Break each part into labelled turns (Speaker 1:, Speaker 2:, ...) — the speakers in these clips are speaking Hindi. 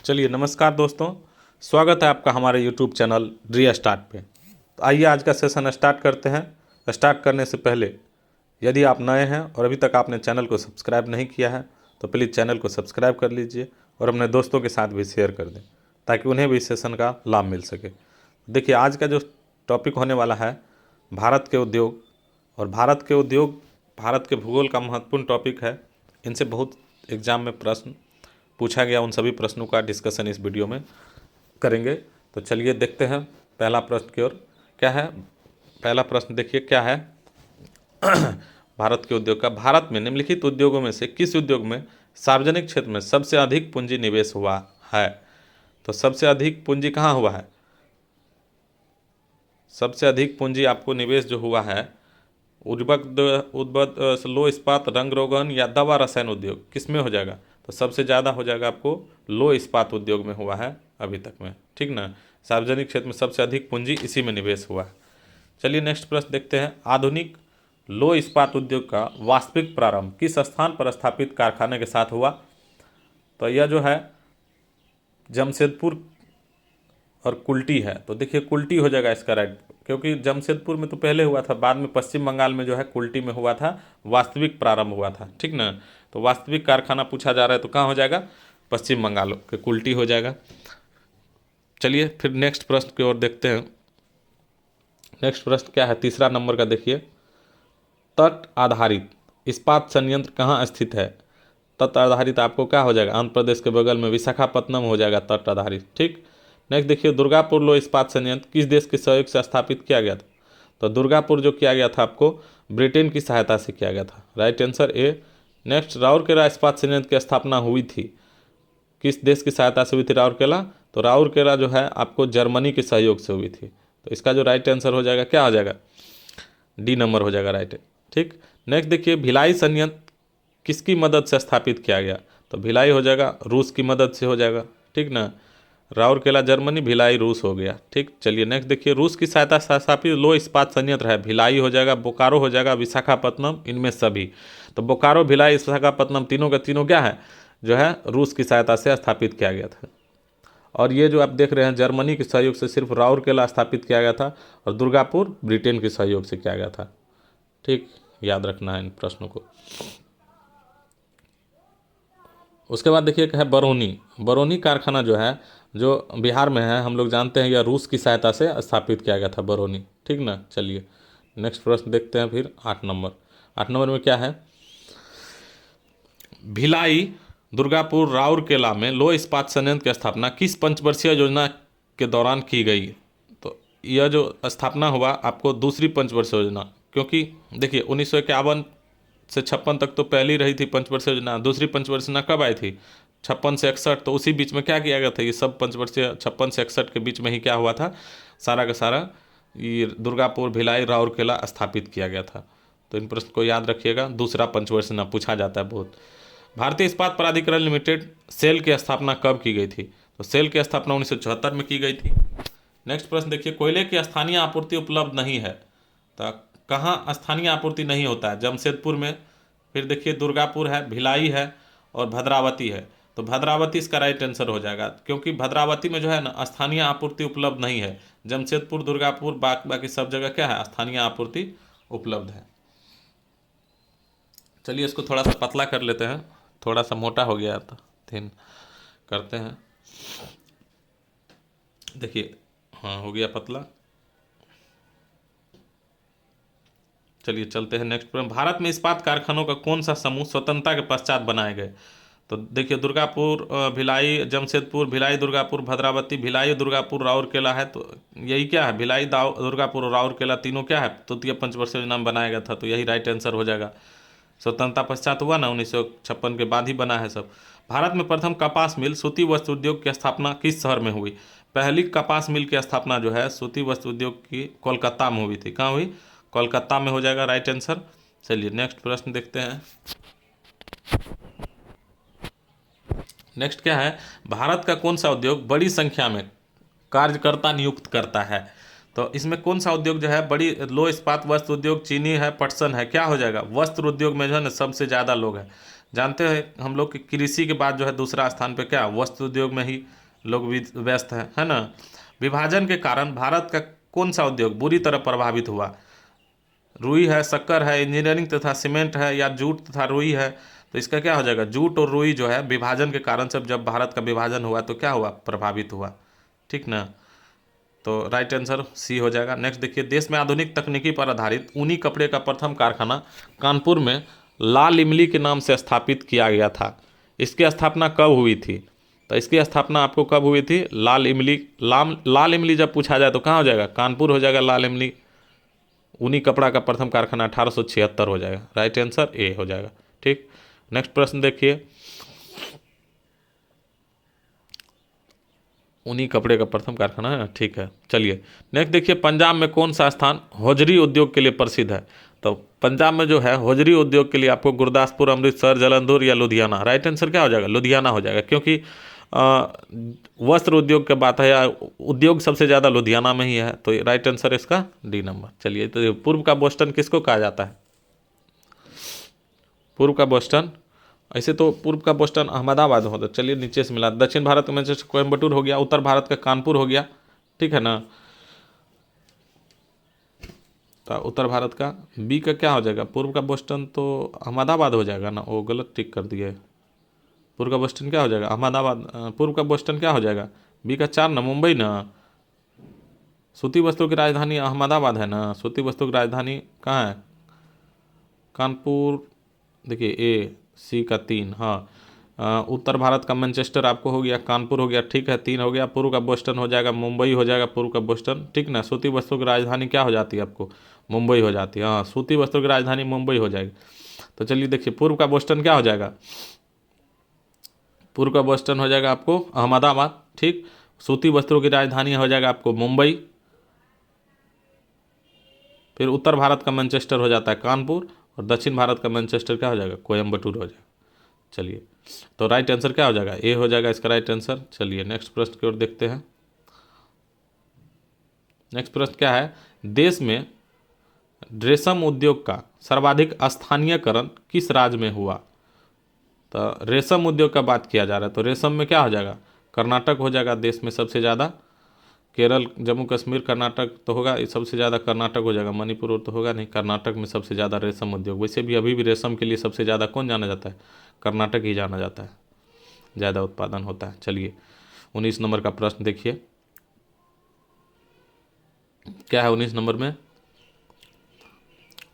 Speaker 1: चलिए नमस्कार दोस्तों, स्वागत है आपका हमारे YouTube चैनल रीस्टार्ट पे। तो आइए आज का सेशन स्टार्ट करते हैं। स्टार्ट करने से पहले यदि आप नए हैं और अभी तक आपने चैनल को सब्सक्राइब नहीं किया है तो प्लीज़ चैनल को सब्सक्राइब कर लीजिए और अपने दोस्तों के साथ भी शेयर कर दें ताकि उन्हें भी इस सेशन का लाभ मिल सके। देखिए आज का जो टॉपिक होने वाला है भारत के उद्योग, और भारत के भूगोल का महत्वपूर्ण टॉपिक है। इनसे बहुत एग्जाम में प्रश्न पूछा गया, उन सभी प्रश्नों का डिस्कशन इस वीडियो में करेंगे। तो चलिए देखते हैं पहला प्रश्न की ओर। क्या है पहला प्रश्न? देखिए क्या है भारत के उद्योग का। भारत में निम्नलिखित उद्योगों में से किस उद्योग में सार्वजनिक क्षेत्र में सबसे अधिक पूंजी निवेश हुआ है? तो सबसे अधिक पूंजी कहाँ हुआ है? सबसे अधिक पूंजी आपको निवेश जो हुआ है उद्वत लो इस्पात, रंग रोगन या दवा रसायन उद्योग, किस में हो जाएगा? तो सबसे ज़्यादा हो जाएगा आपको लो इस्पात उद्योग में हुआ है अभी तक में, ठीक ना। सार्वजनिक क्षेत्र में सबसे अधिक पूंजी इसी में निवेश हुआ है। चलिए नेक्स्ट प्रश्न देखते हैं। आधुनिक लो इस्पात उद्योग का वास्तविक प्रारंभ किस स्थान पर स्थापित कारखाने के साथ हुआ? तो यह जो है जमशेदपुर और कुल्टी है। तो देखिए कुल्टी हो जाएगा इसका राइट, क्योंकि जमशेदपुर में तो पहले हुआ था, बाद में पश्चिम बंगाल में जो है कुल्टी में हुआ था, वास्तविक प्रारंभ हुआ था, ठीक ना। तो वास्तविक कारखाना पूछा जा रहा है तो कहाँ हो जाएगा? पश्चिम बंगाल के कुल्टी हो जाएगा। चलिए फिर नेक्स्ट प्रश्न की ओर देखते हैं। नेक्स्ट प्रश्न क्या है? तीसरा नंबर का देखिए। तट आधारित इस्पात संयंत्र कहाँ स्थित है? तट आधारित आपको क्या हो जाएगा? आंध्र प्रदेश के बगल में विशाखापत्तनम हो जाएगा तट आधारित, ठीक। नेक्स्ट देखिए, दुर्गापुर लो इस्पात संयंत्र किस देश के सहयोग से स्थापित किया गया था? तो दुर्गापुर जो किया गया था आपको ब्रिटेन की सहायता से किया गया था, right answer A. Next, Rourkela इस्पात संयंत्र की स्थापना हुई थी किस देश की सहायता से हुई थी? राउरकेला। तो राउरकेला जो है आपको जर्मनी के सहयोग से हुई थी। तो इसका जो राइट आंसर हो जाएगा क्या हो जाएगा? डी नंबर हो जाएगा राइट, ठीक। नेक्स्ट देखिए, भिलाई संयंत्र किसकी मदद से स्थापित किया गया? तो भिलाई हो जाएगा रूस की मदद से हो जाएगा, ठीक ना। राउरकेला जर्मनी, भिलाई रूस हो गया, ठीक। चलिए नेक्स्ट देखिए, रूस की सहायता से स्थापित लो इस्पात संयंत्र है, भिलाई हो जाएगा, बोकारो हो जाएगा, विशाखापत्तनम, इनमें सभी। तो बोकारो, भिलाई, विशाखापत्तनम तीनों का तीनों क्या है जो है रूस की सहायता से स्थापित किया गया था। और ये जो आप देख रहे हैं जर्मनी के सहयोग से सिर्फ राउरकेला स्थापित किया गया था और दुर्गापुर ब्रिटेन के सहयोग से किया गया था, ठीक। याद रखना है इन प्रश्नों को। उसके बाद देखिए है बरौनी। बरौनी कारखाना जो है जो बिहार में है, हम लोग जानते हैं यह रूस की सहायता से स्थापित किया गया था बरौनी, ठीक ना। चलिए नेक्स्ट प्रश्न देखते हैं फिर 8 नंबर। 8 नंबर में क्या है? भिलाई, दुर्गापुर, राउरकेला में लो इस्पात संयंत्र की स्थापना किस पंचवर्षीय योजना के दौरान की गई? तो यह जो स्थापना हुआ आपको दूसरी पंचवर्षीय योजना, क्योंकि देखिए 1951 से 56 तक तो पहली रही थी पंचवर्षीय योजना, दूसरी पंचवर्षीय योजना कब आई थी? 56 से 61। तो उसी बीच में क्या किया गया था? ये सब पंचवर्षीय 56 से 61 के बीच में ही क्या हुआ था? सारा का सारा ये दुर्गापुर, भिलाई, राउरकेला स्थापित किया गया था। तो इन प्रश्न को याद रखिएगा, दूसरा पंचवर्षीय योजना पूछा जाता है बहुत। भारतीय इस्पात प्राधिकरण लिमिटेड सेल की स्थापना कब की गई थी? तो सेल की स्थापना 1974 में की गई थी। नेक्स्ट प्रश्न देखिए, कोयले की स्थानीय आपूर्ति उपलब्ध नहीं है, तो कहाँ स्थानीय आपूर्ति नहीं होता है? जमशेदपुर में। फिर देखिए दुर्गापुर है, भिलाई है और भद्रावती है। तो भद्रावती इसका राइट आंसर हो जाएगा, क्योंकि भद्रावती में जो है ना स्थानीय आपूर्ति उपलब्ध नहीं है। जमशेदपुर, दुर्गापुर, बाकी सब जगह क्या है? स्थानीय आपूर्ति उपलब्ध है। चलिए इसको थोड़ा सा पतला कर लेते हैं, थोड़ा सा मोटा हो गया था, थिन करते हैं। देखिए हाँ हो गया पतला। चलिए चलते हैं नेक्स्ट प्रश्न। भारत में इस्पात कारखानों का कौन सा समूह स्वतंत्रता के पश्चात बनाए गए? तो देखिए दुर्गापुर, भिलाई, जमशेदपुर, भिलाई, दुर्गापुर, भद्रावती, भिलाई, दुर्गापुर, राउरकेला है। तो यही क्या है? भिलाई, दुर्गापुर और राउरकेला तीनों क्या है? तृतीय पंचवर्षीय योजना में बनाया गया था। तो यही राइट आंसर हो जाएगा। स्वतंत्रता पश्चात हुआ ना, 1956 के बाद ही बना है सब। भारत में प्रथम कपास मिल सूती वस्त्र उद्योग की स्थापना किस शहर में हुई? पहली कपास मिल की स्थापना जो है सूती वस्त्र उद्योग की कोलकाता में हुई थी। कहाँ हुई? कोलकाता में हो जाएगा राइट आंसर। चलिए नेक्स्ट प्रश्न देखते हैं। नेक्स्ट क्या है? भारत का कौन सा उद्योग बड़ी संख्या में कार्यकर्ता नियुक्त करता है? तो इसमें कौन सा उद्योग जो है बड़ी लो इस्पात वस्त्र उद्योग, चीनी है, पटसन है, क्या हो जाएगा? वस्त्र उद्योग में जो है ना सबसे ज़्यादा लोग हैं। जानते हैं हम लोग कि कृषि के बाद जो है दूसरा स्थान पे क्या वस्त्र उद्योग में ही लोग भी व्यस्त हैं, है ना। विभाजन के कारण भारत का कौन सा उद्योग बुरी तरह प्रभावित हुआ? रुई है, शक्कर है, इंजीनियरिंग तथा सीमेंट है, या जूट तथा रुई है? तो इसका क्या हो जाएगा? जूट और रुई जो है विभाजन के कारण से जब भारत का विभाजन हुआ तो क्या हुआ? प्रभावित हुआ, ठीक ना। तो राइट आंसर सी हो जाएगा। नेक्स्ट देखिए, देश में आधुनिक तकनीकी पर आधारित ऊनी कपड़े का प्रथम कारखाना कानपुर में लाल इमली के नाम से स्थापित किया गया था। इसकी स्थापना कब हुई थी? तो इसकी स्थापना आपको कब हुई थी? लाल इमली जब पूछा जाए तो कहाँ हो जाएगा? कानपुर हो जाएगा लाल इमली। ऊनी कपड़ा का प्रथम कारखाना 1876 हो जाएगा। राइट आंसर ए हो जाएगा, ठीक। नेक्स्ट प्रश्न देखिए, ऊनी कपड़े का प्रथम कारखाना है, ठीक है। चलिए नेक्स्ट देखिए, पंजाब में कौन सा स्थान हौजरी उद्योग के लिए प्रसिद्ध है? तो पंजाब में जो है हौजरी उद्योग के लिए आपको गुरदासपुर, अमृतसर, जालंधर या लुधियाना? राइट आंसर क्या हो जाएगा? लुधियाना हो जाएगा, क्योंकि वस्त्र उद्योग की बात है या उद्योग सबसे ज़्यादा लुधियाना में ही है। तो राइट आंसर इसका डी नंबर। चलिए, तो पूर्व का बोस्टन किसको कहा जाता है? पूर्व का बोस्टन, ऐसे तो पूर्व का बोस्टन अहमदाबाद होता। चलिए नीचे से मिला। दक्षिण भारत में जैसे कोयम्बटूर हो गया, उत्तर भारत का कानपुर हो गया, ठीक है ना। तो उत्तर भारत का बी का क्या हो जाएगा? पूर्व का बोस्टन तो अहमदाबाद हो जाएगा ना, वो गलत टिक कर दिए। पूर्व का बोस्टन क्या हो जाएगा? अहमदाबाद। पूर्व का बोस्टन क्या हो जाएगा? बी का 4 ना, मुंबई ना। सूती वस्त्रों की राजधानी अहमदाबाद है ना। सूती वस्त्रों की राजधानी कहाँ है? कानपुर। देखिए ए सी का 3, हाँ। उत्तर भारत का मैनचेस्टर आपको हो गया, कानपुर हो गया, ठीक है, 3 हो गया। पूर्व का बोस्टन हो जाएगा, मुंबई हो जाएगा पूर्व का बोस्टन, ठीक ना। सूती वस्त्रों की राजधानी क्या हो जाती है आपको? मुंबई हो जाती है, हाँ। सूती वस्त्रों की राजधानी मुंबई हो जाएगी। तो चलिए देखिए, पूर्व का बोस्टन क्या हो जाएगा? पूर्व का बोस्टन हो जाएगा आपको अहमदाबाद, ठीक। सूती वस्त्रों की राजधानी हो जाएगा आपको मुंबई। फिर उत्तर भारत का मैनचेस्टर हो जाता है कानपुर, और दक्षिण भारत का मैनचेस्टर क्या हो जाएगा? कोयम्बटूर हो जाएगा। चलिए, तो राइट आंसर क्या हो जाएगा? ए हो जाएगा इसका राइट आंसर। चलिए नेक्स्ट प्रश्न की ओर देखते हैं। नेक्स्ट प्रश्न क्या है? देश में रेशम उद्योग का सर्वाधिक स्थानीयकरण किस राज्य में हुआ? तो रेशम उद्योग का बात किया जा रहा है, तो रेशम में क्या हो जाएगा? कर्नाटक हो जाएगा देश में सबसे ज़्यादा। केरल, जम्मू कश्मीर, कर्नाटक तो होगा, सबसे ज़्यादा कर्नाटक हो जाएगा। मणिपुर और तो होगा नहीं। कर्नाटक में सबसे ज़्यादा रेशम उद्योग। वैसे भी अभी भी रेशम के लिए सबसे ज़्यादा कौन जाना जाता है? कर्नाटक ही जाना जाता है, ज़्यादा उत्पादन होता है। चलिए 19 नंबर का प्रश्न देखिए, क्या है 19 नंबर में?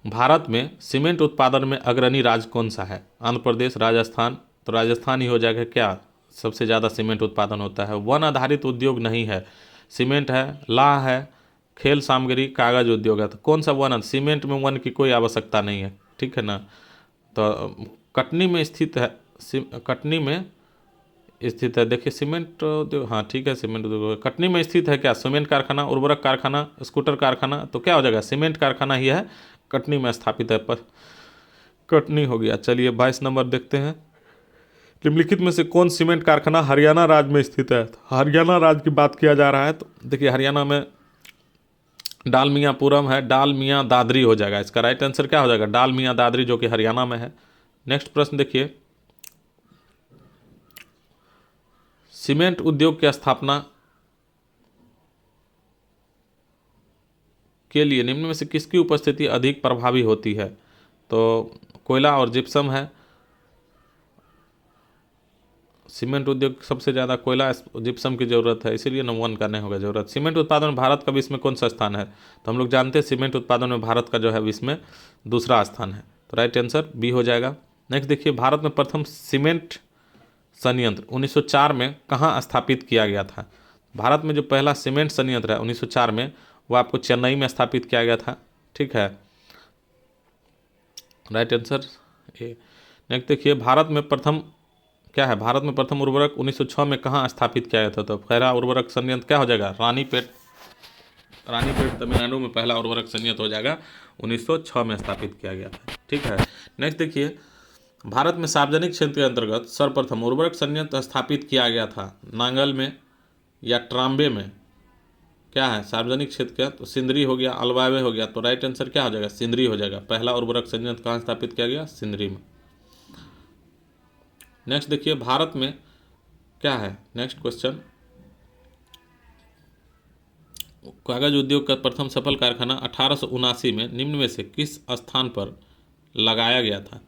Speaker 1: भारत में सीमेंट उत्पादन में अग्रणी राज्य कौन सा है? आंध्र प्रदेश, राजस्थान? तो राजस्थान ही हो जाएगा। क्या सबसे ज़्यादा सीमेंट उत्पादन होता है? वन आधारित उद्योग नहीं है, सीमेंट है, लाह है, खेल सामग्री, कागज उद्योग है। तो कौन सा वन? सीमेंट में वन की कोई आवश्यकता नहीं है, ठीक है ना। तो कटनी में स्थित है, कटनी में स्थित है। देखिए सीमेंट उद्योग, हाँ ठीक है, सीमेंट उद्योग कटनी में स्थित है। क्या सीमेंट कारखाना, उर्वरक कारखाना, स्कूटर कारखाना? तो क्या हो जाएगा? सीमेंट कारखाना ही है, कटनी में स्थापित है, पर कटनी हो गया। चलिए 22 नंबर देखते हैं। निम्नलिखित में से कौन सीमेंट कारखाना हरियाणा राज्य में स्थित है? हरियाणा राज्य की बात किया जा रहा है, तो देखिए हरियाणा में डालमियापुरम है, डालमिया दादरी हो जाएगा। इसका राइट आंसर क्या हो जाएगा? डालमिया दादरी, जो कि हरियाणा में है। नेक्स्ट प्रश्न देखिए, सीमेंट उद्योग की स्थापना के लिए निम्न में से किसकी उपस्थिति अधिक प्रभावी होती है? तो कोयला और जिप्सम है। सीमेंट उद्योग सबसे ज़्यादा कोयला जिप्सम की ज़रूरत है, इसीलिए नंबर 1 का नहीं होगा ज़रूरत। सीमेंट उत्पादन में भारत का विश्व में कौन सा स्थान है? तो हम लोग जानते हैं सीमेंट उत्पादन में भारत का जो है विश्व में दूसरा स्थान है। तो राइट आंसर बी हो जाएगा। नेक्स्ट देखिए, भारत में प्रथम सीमेंट संयंत्र 1904 में कहाँ स्थापित किया गया था? भारत में जो पहला सीमेंट संयंत्र है 1904 में, वो आपको चेन्नई में स्थापित किया गया था, ठीक है। Right answer A. नेक्स्ट देखिए, भारत में प्रथम क्या है? भारत में प्रथम उर्वरक 1906 में कहाँ स्थापित किया गया था? तो पहला उर्वरक संयंत्र क्या हो जाएगा? रानीपेट तमिलनाडु में पहला उर्वरक संयंत्र हो जाएगा, 1906 में स्थापित किया गया था, ठीक है। नेक्स्ट देखिए, भारत में सार्वजनिक क्षेत्र के अंतर्गत सर्वप्रथम उर्वरक संयंत्र स्थापित किया गया था, नांगल में या ट्राम्बे में? क्या है सार्वजनिक क्षेत्र का, तो सिंदरी हो गया, अलवावे हो गया, तो राइट आंसर क्या हो जाएगा, सिंदरी हो जाएगा। पहला उर्वरक संयंत्र कहाँ स्थापित किया गया, सिंदरी में। नेक्स्ट देखिए भारत में क्या है, नेक्स्ट क्वेश्चन, कागज उद्योग का प्रथम सफल कारखाना 1879 में निम्न में से किस स्थान पर लगाया गया था।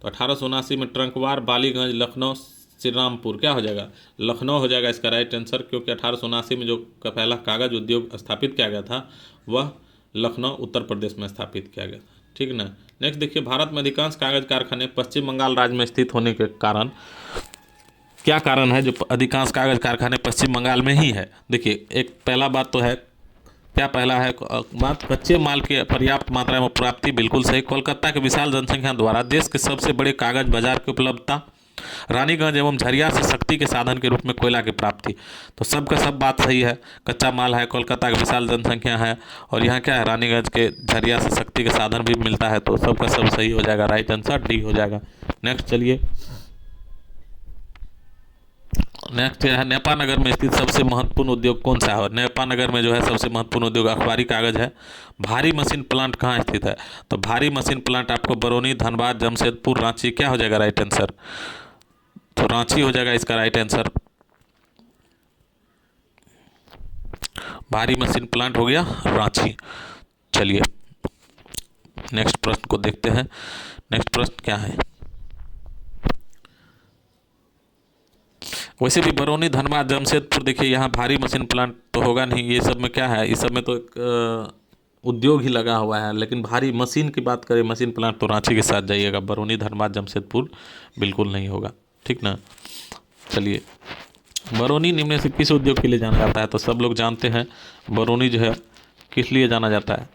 Speaker 1: तो 1879 में ट्रंकवार, बालीगंज, लखनऊ, श्रीरामपुर, क्या हो जाएगा, लखनऊ हो जाएगा इसका राइट आंसर, क्योंकि 1879 में जो पहला कागज उद्योग स्थापित किया गया था वह लखनऊ उत्तर प्रदेश में स्थापित किया गया था, ठीक ना। नेक्स्ट देखिए भारत में अधिकांश कागज कारखाने पश्चिम बंगाल राज्य में स्थित होने के कारण, क्या कारण है जो अधिकांश कागज कारखाने पश्चिम बंगाल में ही है। देखिए एक पहला बात तो है, क्या पहला है बात, कच्चे माल की पर्याप्त मात्रा में प्राप्ति, बिल्कुल सही। कोलकाता के विशाल जनसंख्या द्वारा देश के सबसे बड़े कागज बाजार की उपलब्धता, रानीगंज एवं झरिया से शक्ति के साधन के रूप में कोयला की प्राप्ति, तो सब का सब बात सही है। कच्चा माल है, कोलकाता की विशाल जनसंख्या है, और यहाँ क्या है, रानीगंज के झरिया से शक्ति के साधन भी मिलता है, तो सब का सब सही हो जाएगा, राइट आंसर डी हो जाएगा। नेक्स्ट चलिए, नेक्स्ट है नेपानगर में स्थित सबसे महत्वपूर्ण उद्योग कौन सा है। नेपानगर में जो है सबसे महत्वपूर्ण उद्योग अखबारी कागज है। भारी मशीन प्लांट कहाँ स्थित है, तो भारी मशीन प्लांट आपको बरौनी, धनबाद, जमशेदपुर, रांची, क्या हो जाएगा राइट आंसर, तो रांची हो जाएगा इसका राइट आंसर। भारी मशीन प्लांट हो गया रांची। चलिए नेक्स्ट प्रश्न को देखते हैं। नेक्स्ट प्रश्न क्या है, वैसे भी बरौनी, धनबाद, जमशेदपुर, देखिए यहाँ भारी मशीन प्लांट तो होगा नहीं, ये सब में क्या है, इस सब में तो एक उद्योग ही लगा हुआ है, लेकिन भारी मशीन की बात करें, मशीन प्लांट, तो रांची के साथ जाइएगा, बरौनी, धनबाद, जमशेदपुर बिल्कुल नहीं होगा, ठीक ना। चलिए बरौनी निम्न से किस उद्योग के लिए जाना जाता है, तो सब लोग जानते हैं बरौनी जो है किस लिए जाना जाता है,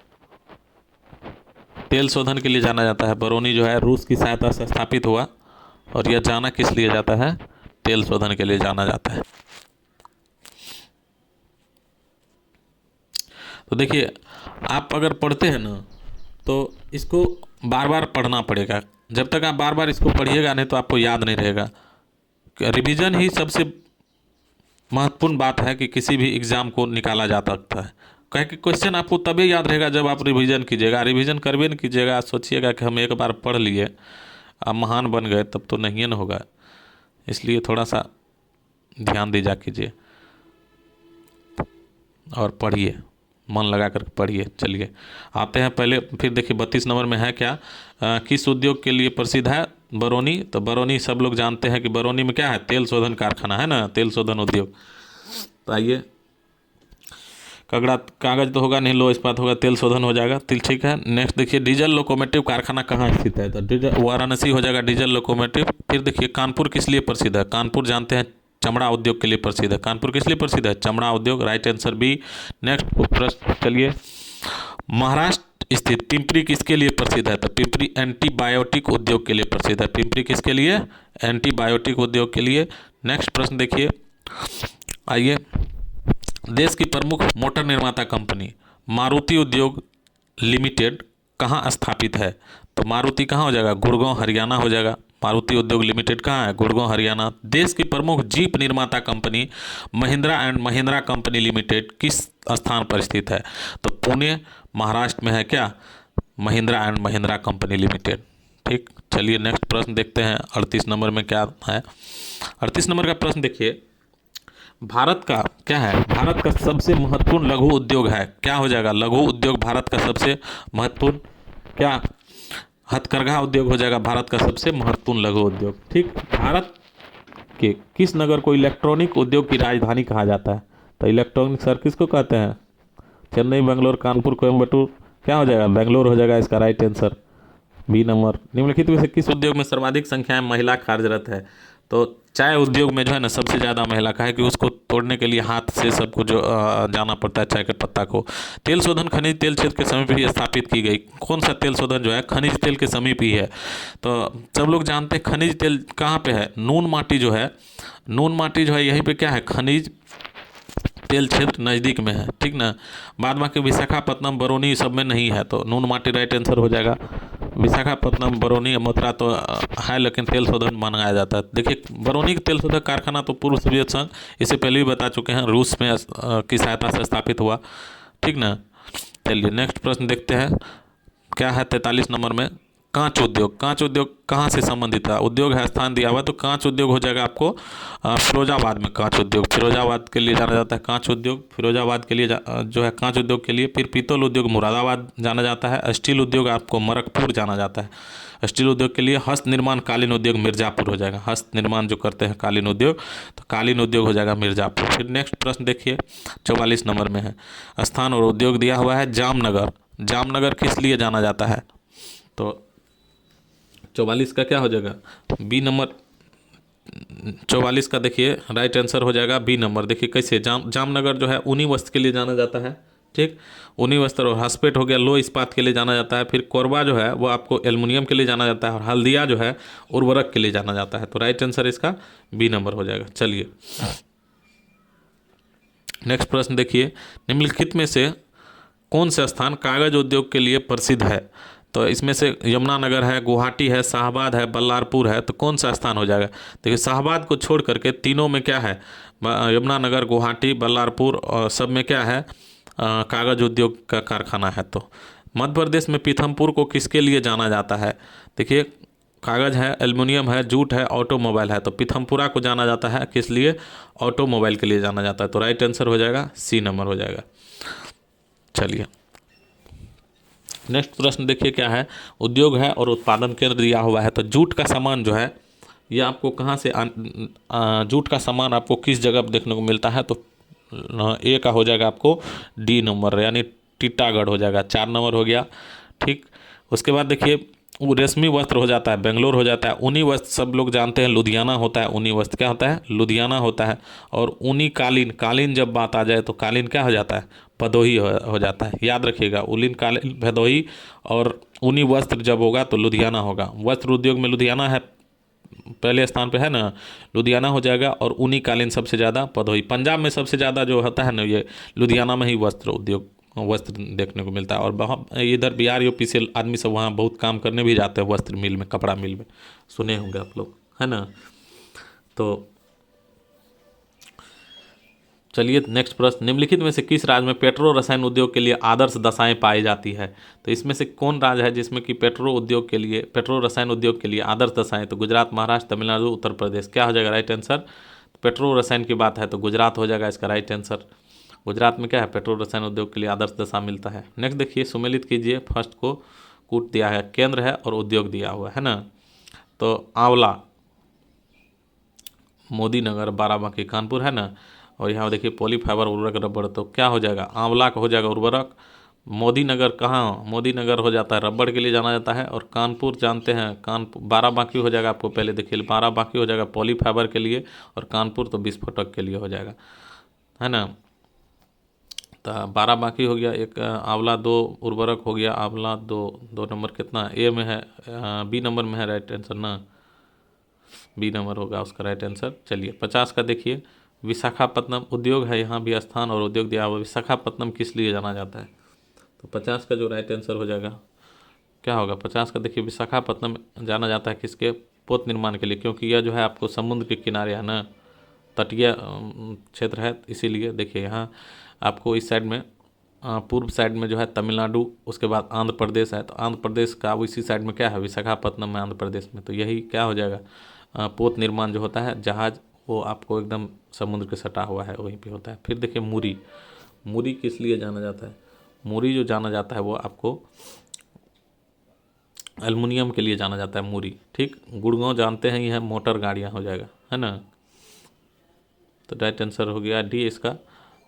Speaker 1: तेल शोधन के लिए जाना जाता है। बरौनी जो है रूस की सहायता से स्थापित हुआ, और यह जाना किस लिए जाता है, तेल शोधन के लिए जाना जाता है। तो देखिए आप अगर पढ़ते हैं ना तो इसको बार बार पढ़ना पड़ेगा, जब तक आप बार बार इसको पढ़िएगा नहीं तो आपको याद नहीं रहेगा। रिवीजन ही सबसे महत्वपूर्ण बात है कि किसी भी एग्ज़ाम को निकाला जा सकता है, कह कि क्वेश्चन आपको तभी याद रहेगा जब आप रिवीजन कीजिएगा। रिवीजन करबे नहीं कीजिएगा, सोचिएगा कि हम एक बार पढ़ लिए अब महान बन गए, तब तो नहीं ना होगा। इसलिए थोड़ा सा ध्यान दीजिए कीजिए और पढ़िए, मन लगा कर पढ़िए। चलिए आते हैं पहले, फिर देखिए 32 नंबर में है क्या, किस उद्योग के लिए प्रसिद्ध है बरौनी। तो बरौनी सब लोग जानते हैं कि बरौनी में क्या है, तेल शोधन कारखाना है ना, तेल शोधन उद्योग। तो आइए, कगड़ा कागज तो होगा नहीं, लो इस्पात होगा, तेल शोधन हो जाएगा, ठीक है। नेक्स्ट देखिए डीजल लोकोमोटिव कारखाना कहाँ स्थित है, तो डीजल वाराणसी हो जाएगा डीजल लोकोमोटिव। फिर देखिए कानपुर किस लिए प्रसिद्ध है, कानपुर जानते हैं चमड़ा उद्योग के लिए प्रसिद्ध है। कानपुर किस लिए प्रसिद्ध है, चमड़ा उद्योग, राइट आंसर बी। नेक्स्ट प्रश्न चलिए, महाराष्ट्र स्थित पिंपरी किसके लिए प्रसिद्ध है, तो पिंपरी एंटीबायोटिक उद्योग के लिए प्रसिद्ध है। पिंपरी किसके लिए, एंटीबायोटिक उद्योग के लिए। नेक्स्ट प्रश्न देखिए, आइए, देश की प्रमुख मोटर निर्माता कंपनी मारुति उद्योग लिमिटेड कहाँ स्थापित है, तो मारुति कहाँ हो जाएगा, गुड़गांव हरियाणा हो जाएगा। मारुति उद्योग लिमिटेड कहाँ है, गुड़गांव हरियाणा। देश की प्रमुख जीप निर्माता company Mahindra and Mahindra company limited किस स्थान पर स्थित है, तो पुणे महाराष्ट्र में है क्या, Mahindra and Mahindra company limited, ठीक। चलिए नेक्स्ट प्रश्न देखते हैं 38 नंबर में क्या है। 38 नंबर का प्रश्न देखिए, भारत का क्या है, भारत का सबसे महत्वपूर्ण लघु उद्योग है, क्या हो जाएगा, लघु उद्योग भारत का सबसे महत्वपूर्ण, क्या, हथकरघा उद्योग हो जाएगा भारत का सबसे महत्वपूर्ण लघु उद्योग, ठीक। भारत के किस नगर को इलेक्ट्रॉनिक उद्योग की राजधानी कहा जाता है, तो इलेक्ट्रॉनिक सर किसको कहते हैं, चेन्नई, बेंगलोर, कानपुर, कोयम्बटूर, क्या हो जाएगा, बेंगलोर हो जाएगा इसका राइट आंसर बी नंबर। निम्नलिखित में से किस उद्योग में सर्वाधिक संख्या में महिला कार्यरत है, तो चाय उद्योग में जो है ना सबसे ज़्यादा महिला का है, कि उसको तोड़ने के लिए हाथ से सबको जो जाना पड़ता है चाय के पत्ता को। तेल शोधन खनिज तेल क्षेत्र के समीप ही स्थापित की गई, कौन सा तेल शोधन जो है खनिज तेल के समीप ही है, तो सब लोग जानते हैं खनिज तेल कहाँ पे है, नून माटी जो है, नून माटी जो है यहीं पे क्या है, खनिज तेल क्षेत्र नज़दीक में है, ठीक ना। बाद बाकी विशाखापत्तनम, बरौनी सब में नहीं है, तो नून माटी राइट आंसर हो जाएगा। विशाखापत्तनम, बरौनी, मथुरा तो है, लेकिन तेल शोधन बनाया जाता है। देखिए बरौनी का तेल शोधक कारखाना तो पूर्व सोवियत संघ, इससे पहले भी बता चुके हैं, रूस में की सहायता से स्थापित हुआ, ठीक ना। चलिए नेक्स्ट प्रश्न देखते हैं, क्या है 43 नंबर में, कांच उद्योग। कांच उद्योग कहाँ से संबंधित है? उद्योग है स्थान दिया हुआ है, तो कांच उद्योग हो जाएगा आपको फिरोजाबाद में। कांच उद्योग फिरोजाबाद के लिए जाना जाता है, कांच उद्योग फिरोजाबाद के लिए जो है कांच उद्योग के लिए। फिर पीतल उद्योग मुरादाबाद जाना जाता है। स्टील उद्योग आपको मरकपुर जाना जाता है स्टील उद्योग के लिए। हस्त निर्माण कालीन उद्योग मिर्ज़ापुर हो जाएगा। हस्त निर्माण जो करते हैं कालीन उद्योग, तो कालीन उद्योग हो जाएगा मिर्ज़ापुर। फिर नेक्स्ट प्रश्न देखिए 44 नंबर में है, स्थान और उद्योग दिया हुआ है जामनगर। जामनगर किस लिए जाना जाता है? तो 44 का क्या हो जाएगा? B number. 44 का देखिए राइट आंसर हो जाएगा बी नंबर। देखिए कैसे, जामनगर जो है ऊनी वस्त्र के लिए जाना जाता है, ठीक। ऊनी वस्त्र। और हॉस्पेट हो गया लो इस्पात के लिए जाना जाता है। फिर कोरबा जो है वो आपको एल्युमिनियम के लिए जाना जाता है। और हल्दिया जो है उर्वरक के लिए जाना जाता है। तो राइट आंसर इसका बी नंबर हो जाएगा। चलिए नेक्स्ट प्रश्न देखिए, निम्नलिखित में से कौन सा स्थान कागज उद्योग के लिए प्रसिद्ध है? तो इसमें से यमुनानगर है, गुवाहाटी है, शाहबाद है, बल्लारपुर है, तो कौन सा स्थान हो जाएगा? देखिए शाहबाद को छोड़ करके तीनों में क्या है, यमुनानगर, गुवाहाटी, बल्लारपुर और सब में क्या है, कागज उद्योग का कारखाना है। तो मध्य प्रदेश में पीथमपुर को किसके लिए जाना जाता है? देखिए कागज़ है, एल्युमिनियम है, जूट है, ऑटोमोबाइल है। तो पीथमपुरा को जाना जाता है किस लिए? ऑटोमोबाइल के लिए जाना जाता है। तो राइट आंसर हो जाएगा सी नंबर हो जाएगा। चलिए नेक्स्ट प्रश्न देखिए क्या है, उद्योग है और उत्पादन केंद्र दिया हुआ है। तो जूट का सामान जो है ये आपको कहाँ से जूट का सामान आपको किस जगह पर देखने को मिलता है? तो ए का हो जाएगा आपको डी नंबर, यानी टीटागढ़ हो जाएगा। 4 नंबर हो गया, ठीक। उसके बाद देखिए वो रेशमी वस्त्र हो जाता है बेंगलोर हो जाता है। ऊनी वस्त्र सब लोग जानते हैं लुधियाना होता है। ऊनी वस्त्र क्या होता है? लुधियाना होता है। और ऊनी कालीन, कालीन जब बात आ जाए तो कालीन क्या हो जाता है? भदोही हो जाता है। याद रखिएगा, उलीन कालीन भदोही, और ऊनी वस्त्र जब होगा तो लुधियाना होगा। वस्त्र उद्योग में लुधियाना है पहले स्थान पे है ना, लुधियाना हो जाएगा। और ऊनी कालीन सबसे ज़्यादा भदोही। पंजाब में सबसे ज़्यादा जो होता है ना ये लुधियाना में ही वस्त्र उद्योग वस्त्र देखने को मिलता है। और वहाँ इधर बिहार यूपी से आदमी सब वहाँ बहुत काम करने भी जाते हैं वस्त्र मिल में, कपड़ा मिल में, सुने होंगे आप लोग, है ना। तो चलिए नेक्स्ट प्रश्न, निम्नलिखित में से किस राज्य में पेट्रो रसायन उद्योग के लिए आदर्श दशाएं पाई जाती है? तो इसमें से कौन राज्य है जिसमें कि पेट्रो उद्योग के लिए, पेट्रो रसायन उद्योग के लिए आदर्श दशाएं? तो गुजरात, महाराष्ट्र, तमिलनाडु, उत्तर प्रदेश। क्या हो जाएगा राइट आंसर? पेट्रो रसायन की बात है तो गुजरात हो जाएगा इसका राइट आंसर। गुजरात में क्या है, पेट्रो रसायन उद्योग के लिए आदर्श दशा मिलता है। नेक्स्ट देखिए, सुमेलित कीजिए, फर्स्ट को कूट दिया है, केंद्र है और उद्योग दिया हुआ है ना। तो आंवला मोदी नगर, बाराबंकी, कानपुर है ना। और यहाँ देखिए पॉलीफाइबर उर्वरक रबड़, तो क्या हो जाएगा? आंवला का हो जाएगा उर्वरक। मोदी नगर कहाँ? मोदी नगर हो जाता है रबड़ के लिए जाना जाता है। और कानपुर जानते हैं, कानपुर बाराबंकी हो जाएगा आपको पहले देखिए, बाराबंकी हो जाएगा पॉलीफाइबर के लिए, और कानपुर तो विस्फोटक के लिए हो जाएगा, है ना। तो बाराबंकी हो गया एक, आंवला 2 उर्वरक हो गया, आंवला 2 नंबर कितना ए में है, बी नंबर में है राइट आंसर ना, बी नंबर होगा उसका राइट आंसर। चलिए 50 का देखिए, विशाखापत्तनम उद्योग है, यहाँ भी स्थान और उद्योग दिया हुआ। विशाखापत्तनम किस लिए जाना जाता है? तो 50 का जो राइट आंसर हो जाएगा क्या होगा? 50 का देखिए, विशाखापत्तनम जाना जाता है किसके? पोत निर्माण के लिए, क्योंकि यह जो है आपको समुद्र के किनारे है ना, तटीय क्षेत्र है, इसीलिए। देखिए यहाँ आपको इस साइड में पूर्व साइड में जो है तमिलनाडु, उसके बाद आंध्र प्रदेश है। तो आंध्र प्रदेश का अब इसी साइड में क्या है? विशाखापत्तनम में, आंध्र प्रदेश में। तो यही क्या हो जाएगा, पोत निर्माण जो होता है जहाज, वो आपको एकदम समुद्र के सटा हुआ है, वहीं पे होता है। फिर देखिए मूरी, मूरी किस लिए जाना जाता है? मूरी जो जाना जाता है वो आपको एल्युमिनियम के लिए जाना जाता है मूरी, ठीक। गुड़गांव जानते हैं यह मोटर गाड़ियाँ हो जाएगा, है ना। तो राइट आंसर हो गया डी इसका,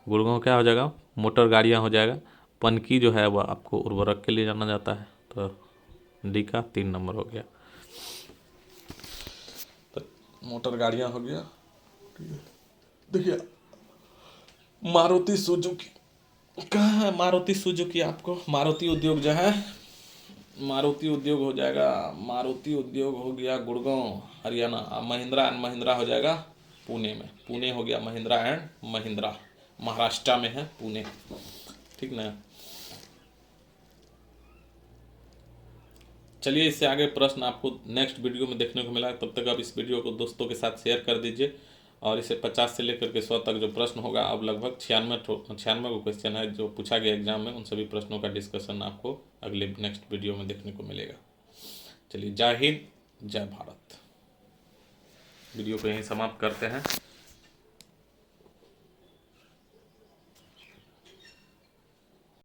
Speaker 1: गुड़गांव क्या हो जाएगा? मोटर गाड़ियाँ हो जाएगा। पनकी जो है वह आपको उर्वरक के लिए जाना जाता है। तो डी का 3 नंबर हो गया। तो मोटर गाड़ियाँ हो गया। देखिए मारुति सुजुकी कहाँ है? मारुति सुजुकी आपको, मारुति उद्योग जो है, मारुति उद्योग हो जाएगा, मारुति उद्योग हो गया गुड़गांव हरियाणा। महिंद्रा एंड महिंद्रा हो जाएगा पुणे में, पुणे हो गया महिंद्रा एंड महिंद्रा, महाराष्ट्र में है पुणे, ठीक ना। चलिए, इससे आगे प्रश्न आपको नेक्स्ट वीडियो में देखने को मिला। तब तक आप इस वीडियो को दोस्तों के साथ शेयर कर दीजिए, और इसे 50 से लेकर के 100 तक जो प्रश्न होगा, अब लगभग 96 को क्वेश्चन है जो पूछा गया एग्जाम में, उन सभी प्रश्नों का डिस्कशन आपको अगले नेक्स्ट वीडियो में देखने को मिलेगा। चलिए, जय हिंद, जय भारत। वीडियो को यहीं समाप्त करते हैं।